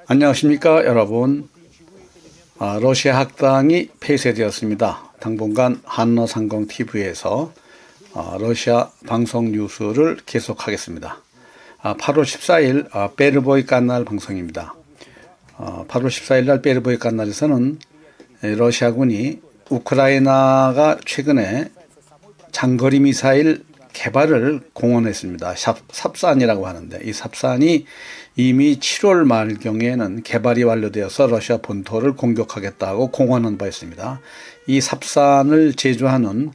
안녕하십니까 여러분. 러시아 학당이 폐쇄되었습니다. 당분간 한노상공TV에서 러시아 방송 뉴스를 계속하겠습니다. 8월 14일 베르보이 깐날 방송입니다. 8월 14일 날 베르보이 깐날에서는 러시아군이 우크라이나가 최근에 장거리 미사일 개발을 공언했습니다. 삽산이라고 하는데 이 삽산이 이미 7월 말경에는 개발이 완료되어서 러시아 본토를 공격하겠다고 공언한 바 있습니다. 이 삽산을 제조하는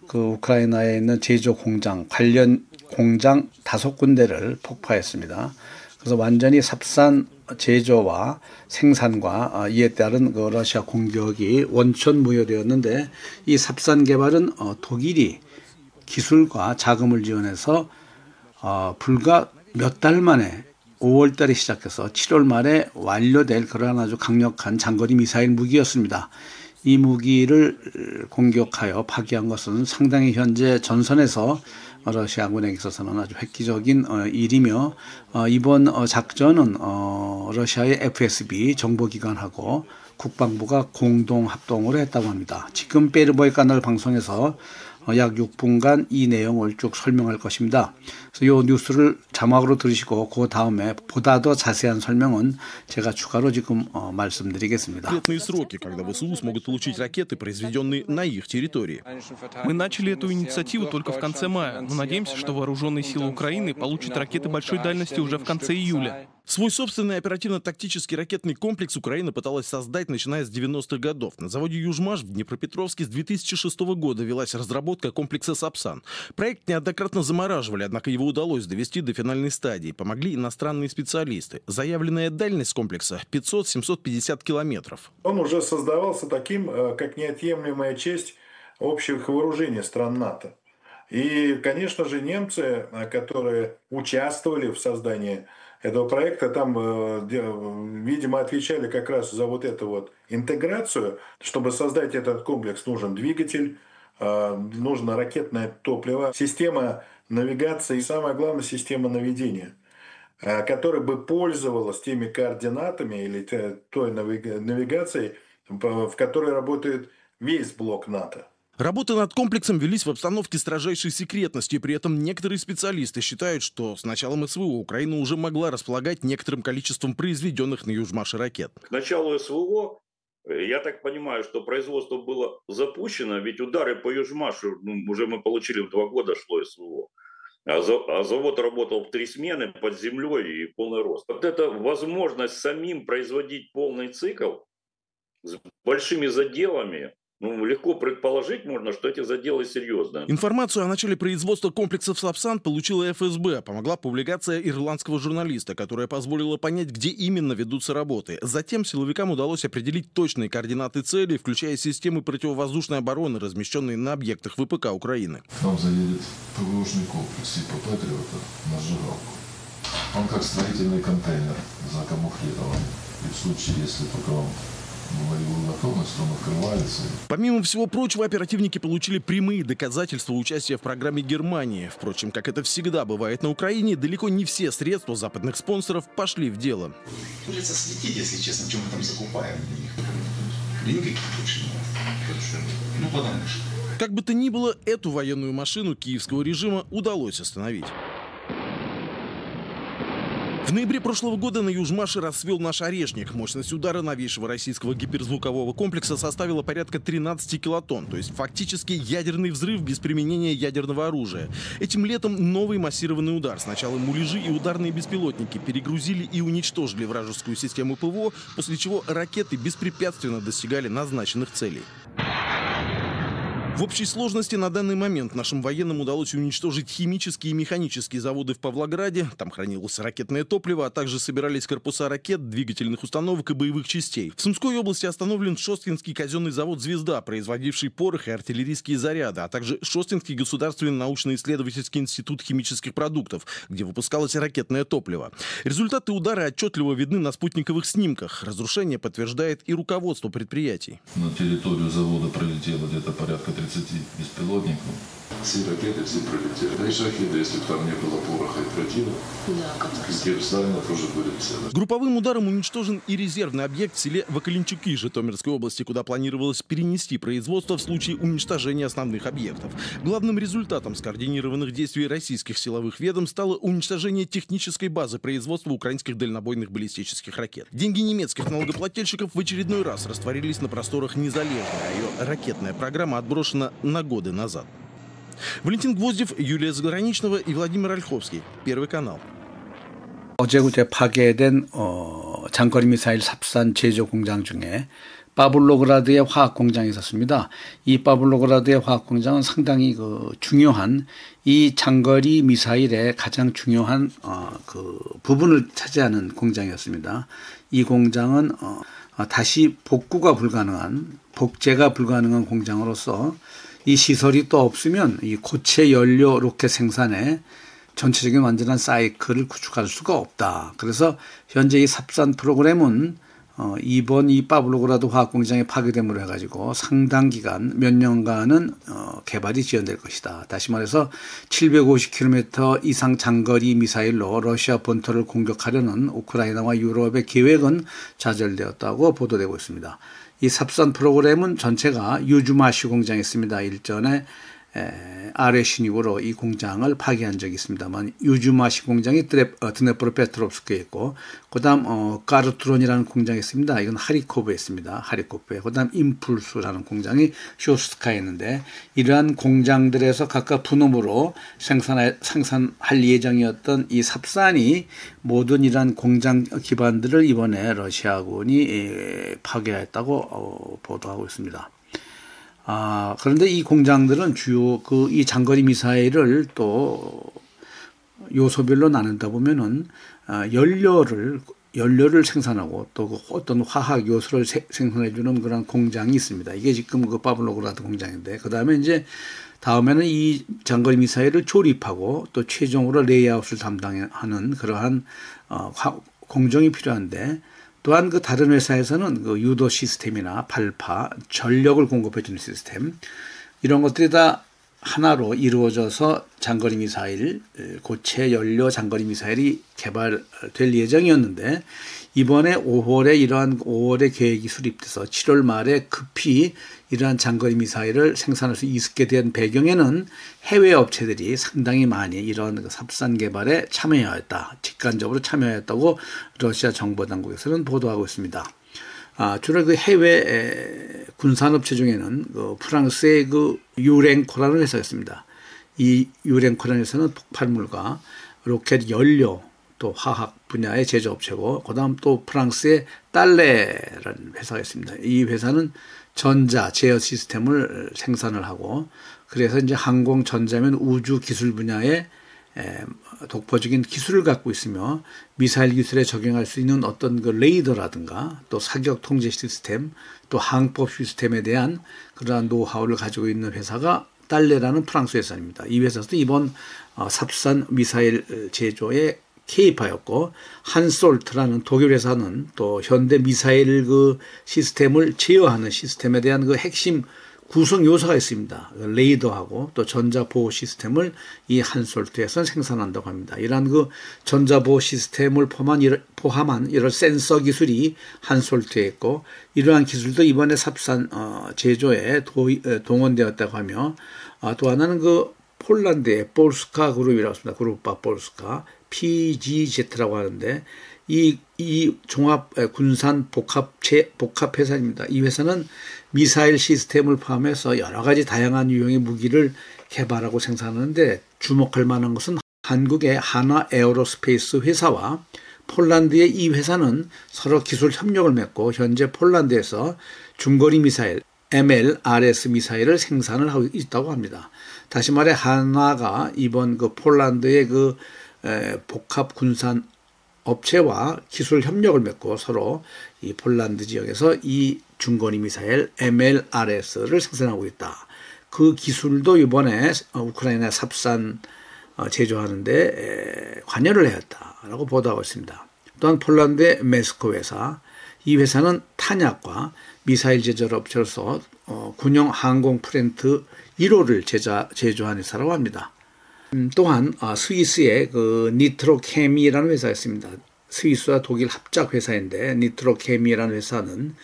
그 우크라이나에 있는 제조 공장, 관련 공장 5군데를 폭파했습니다. 그래서 완전히 삽산 제조와 생산과 이에 따른 그 러시아 공격이 원천 무효되었는데 이 삽산 개발은 독일이 기술과 자금을 지원해서 불과 몇 달 만에 5월 달에 시작해서 7월 말에 완료될 그러한 아주 강력한 장거리 미사일 무기였습니다. 이 무기를 공격하여 파기한 것은 상당히 현재 전선에서 러시아군에게 있어서는 아주 획기적인 일이며 이번 작전은 러시아의 FSB 정보기관하고 국방부가 공동 합동으로 했다고 합니다. 지금 베르보이 깐날 방송에서 약 6분간 이 내용을 쭉 설명할 것입니다. 그래서 이 뉴스를 자막으로 들으시고 그 다음에 보다 더 자세한 설명은 제가 추가로 지금 말씀드리겠습니다. Конкретные сроки, когда ВСУ смогут получить ракеты, произведенные на их территории. Мы начали эту инициативу только в конце мая, но надеемся, что вооруженные силы Украины получат ракеты большой дальности уже в конце июля. Свой собственный оперативно-тактический ракетный комплекс Украина пыталась создать, начиная с 90-х годов. На заводе «Южмаш» в Днепропетровске с 2006 года велась разработка комплекса «Сапсан». Проект неоднократно замораживали, однако его удалось довести до финальной стадии. Помогли иностранные специалисты. Заявленная дальность комплекса – 500-750 километров. Он уже создавался таким, как неотъемлемая часть общих вооружений стран НАТО. И, конечно же, немцы, которые участвовали в создании этого проекта, там, видимо, отвечали как раз за вот эту вот интеграцию. Чтобы создать этот комплекс, нужен двигатель, нужно ракетное топливо, система навигации и, самое главное, система наведения, которая бы пользовалась теми координатами или той навигацией, в которой работает весь блок НАТО. Работы над комплексом велись в обстановке строжайшей секретности. При этом некоторые специалисты считают, что с началом СВО Украина уже могла располагать некоторым количеством произведенных на Южмаше ракет. К началу СВО, я так понимаю, что производство было запущено, ведь удары по Южмашу уже мы получили в 2 года шло СВО. А завод работал в 3 смены под землей и полный рост. Вот эта возможность самим производить полный цикл с большими заделами, легко предположить можно, что эти заделы серьезные. Информацию о начале производства комплексов «Сапсан» получила ФСБ. Помогла публикация ирландского журналиста, которая позволила понять, где именно ведутся работы. Затем силовикам удалось определить точные координаты целей, включая системы противовоздушной обороны, размещенные на объектах ВПК Украины. К нам заедет ПВОшный комплекс типа «Патриота» на сжигалку. Он как строительный контейнер закамуфлирован. И в случае, если только вам Помимо всего прочего, оперативники получили прямые доказательства участия в программе Германии. Впрочем, как это всегда бывает на Украине, далеко не все средства западных спонсоров пошли в дело. Придется следить, если честно, чем мы там закупаем. Никаких больше нет. Потому что. Как бы то ни было, эту военную машину киевского режима удалось остановить. В ноябре прошлого года на Южмаше расцвел наш орешник. Мощность удара новейшего российского гиперзвукового комплекса составила порядка 13 килотонн, то есть фактически ядерный взрыв без применения ядерного оружия. Этим летом новый массированный удар. Сначала муляжи и ударные беспилотники перегрузили и уничтожили вражескую систему ПВО, после чего ракеты беспрепятственно достигали назначенных целей. В общей сложности на данный момент нашим военным удалось уничтожить химические и механические заводы в Павлограде. Там хранилось ракетное топливо, а также собирались корпуса ракет, двигательных установок и боевых частей. В Сумской области остановлен Шосткинский казенный завод «Звезда», производивший порох и артиллерийские заряды, а также Шосткинский государственный научно-исследовательский институт химических продуктов, где выпускалось ракетное топливо. Результаты удара отчетливо видны на спутниковых снимках. Разрушение подтверждает и руководство предприятий. На территорию завода пролетело где-то порядка 30 30 беспилотников. Все ракеты, все пролетели. Да и шахеды, если бы там не было пороха и тротила, ракеты Сталина тоже были целы. Групповым ударом уничтожен и резервный объект в селе Вакаленчуки Житомирской области, куда планировалось перенести производство в случае уничтожения основных объектов. Главным результатом скоординированных действий российских силовых ведомств стало уничтожение технической базы производства украинских дальнобойных баллистических ракет. Деньги немецких налогоплательщиков в очередной раз растворились на просторах Незалежной, а ее ракетная программа отброшена на годы назад. Валентин Гвоздев, Юлия Заграничного и Владимир Ольховский. Первый канал. 어제 파괴된 장거리 미사일 삽산 제조 공장 중에 파블로그라드의 화학 공장이 있었습니다. 이 파블로그라드의 화학 공장은 상당히 중요한 이 장거리 미사일의 가장 중요한 부분을 차지하는 공장이었습니다. 이 공장은 다시 복제가 불가능한 공장으로서 이 시설이 또 없으면 이 고체 연료 로켓 생산에 전체적인 완전한 사이클을 구축할 수가 없다. 그래서 현재 이 삽산 프로그램은 이번 이 파블로그라드 화학공장의 파괴됨으로 해가지고 상당 기간 몇 년간은 개발이 지연될 것이다. 다시 말해서 750km 이상 장거리 미사일로 러시아 본토를 공격하려는 우크라이나와 유럽의 계획은 좌절되었다고 보도되고 있습니다. 이 삽산 프로그램은 전체가 유즈마시 공장이었습니다. 일전에 RS-16으로 이 공장을 파괴한 적이 있습니다만 유즈마시 공장이 드네프로페트롭스크에 있고 그다음 까르투론이라는 공장이 있습니다. 이건 하리코브에 있습니다. 하리코브에. 그다음 임풀스라는 공장이 쇼스트카에 있는데 이러한 공장들에서 각각 분업으로 생산할 예정이었던 이 삽산이 모든 이러한 공장 기반들을 이번에 러시아군이 파괴했다고 보도하고 있습니다. 그런데 이 공장들은 주요 이 장거리 미사일을 또 요소별로 나눈다 보면은 연료를 생산하고 또 어떤 화학 요소를 생산해 주는 그런 공장이 있습니다. 이게 지금 파블로그라드 공장인데 그다음에 이제 다음에는 이 장거리 미사일을 조립하고 또 최종으로 레이아웃을 담당하는 그러한 공정이 필요한데 또한 다른 회사에서는 유도 시스템이나 발파, 전력을 공급해주는 시스템 이런 것들이 다 하나로 이루어져서 장거리 미사일, 고체 연료 장거리 미사일이 개발될 예정이었는데 이번에 5월에 계획이 수립돼서 7월 말에 급히 이러한 장거리 미사일을 생산할 수 있게 된 배경에는 해외 업체들이 상당히 많이 이런 삽산 개발에 참여하였다. 직간접으로 참여하였다고 러시아 정보당국에서는 보도하고 있습니다. 주로 해외 군산업체 중에는 프랑스의 유랭코라는 회사가 있습니다. 이 유랭코라는 회사는 폭발물과 로켓 연료 또 화학 분야의 제조업체고 그다음 또 프랑스의 딸레라는 회사가 있습니다. 이 회사는 전자 제어 시스템을 생산을 하고 그래서 이제 항공 전자면 우주 기술 분야에 독보적인 기술을 갖고 있으며 미사일 기술에 적용할 수 있는 어떤 레이더라든가 또 사격 통제 시스템 또 항법 시스템에 대한 그러한 노하우를 가지고 있는 회사가 딸레라는 프랑스 회사입니다. 이 회사도 이번 삽산 미사일 제조에 개입하였고 한솔트라는 독일 회사는 또 현대 미사일 시스템을 제어하는 시스템에 대한 핵심 구성 요소가 있습니다. 레이더하고 또 전자보호 시스템을 이 한솔트에서 생산한다고 합니다. 이러한 전자보호 시스템을 포함한 이런 센서 기술이 한솔트에 있고 이러한 기술도 이번에 삽산 제조에 동원되었다고 하며 또 하나는 폴란드의 볼스카 그룹이라고 합니다. 그룹바 볼스카 PGZ라고 하는데 이 종합 군산 복합 회사입니다. 이 회사는 미사일 시스템을 포함해서 여러 가지 다양한 유형의 무기를 개발하고 생산하는데 주목할 만한 것은 한국의 하나 에어로스페이스 회사와 폴란드의 이 회사는 서로 기술 협력을 맺고 현재 폴란드에서 중거리 미사일 MLRS 미사일을 생산을 하고 있다고 합니다. 다시 말해 하나가 이번 폴란드의 복합 군산 업체와 기술 협력을 맺고 서로 이 폴란드 지역에서 이 중거리 미사일 MLRS를 생산하고 있다. 그 기술도 이번에 우크라이나 삽산 제조하는데 관여를 하였다라고 보도하고 있습니다. 또한 폴란드의 메스코 회사, 이 회사는 탄약과 미사일 제조 업체로서 군용 항공 플랜트 1호를 제조한 회사라고 합니다. 또한 스위스의 그 니트로케미라는 회사가 있습니다. 스위스와 독일 합작 회사인데 니트로케미라는 회사는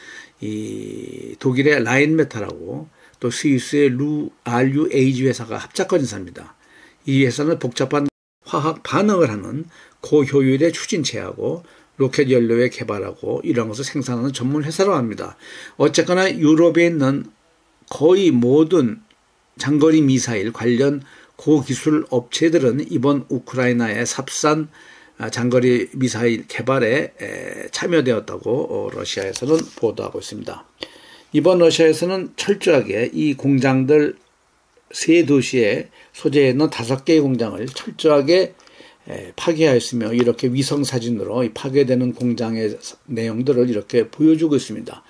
이 독일의 라인메탈하고 또 스위스의 RUAG 회사가 합작한 회사입니다. 이 회사는 복잡한 화학 반응을 하는 고효율의 추진체하고 로켓 연료에 개발하고 이런 것을 생산하는 전문 회사라고 합니다. 어쨌거나 유럽에 있는 거의 모든 장거리 미사일 관련 고기술 업체들은 이번 우크라이나의 삽산 장거리 미사일 개발에 참여되었다고 러시아에서는 보도하고 있습니다. 이번 러시아에서는 철저하게 이 공장들 세 도시에 소재해 있는 5개의 공장을 철저하게 파괴하였으며 이렇게 위성사진으로 이 파괴되는 공장의 내용들을 이렇게 보여주고 있습니다.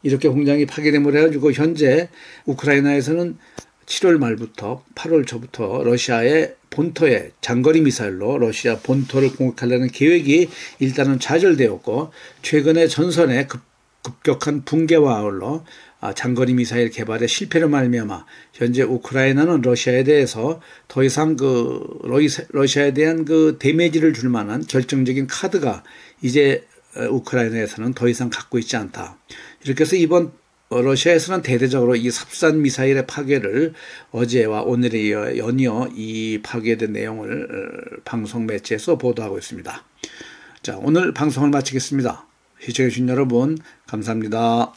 이렇게 공장이 파괴됨으로 해가지고 현재 우크라이나에서는 7월 말부터 8월 초부터 러시아의 본토에 장거리 미사일로 러시아 본토를 공격하려는 계획이 일단은 좌절되었고 최근에 전선의 급격한 붕괴와 아울러 장거리 미사일 개발의 실패로 말미암아 현재 우크라이나는 러시아에 대해서 더 이상 러시아에 대한 그 데미지를 줄 만한 결정적인 카드가 이제 우크라이나에서는 더 이상 갖고 있지 않다. 이렇게 해서 이번 러시아에서는 대대적으로 이 삽산 미사일의 파괴를 어제와 오늘에 연이어 이 파괴된 내용을 방송 매체에서 보도하고 있습니다. 자, 오늘 방송을 마치겠습니다. 시청해주신 여러분 감사합니다.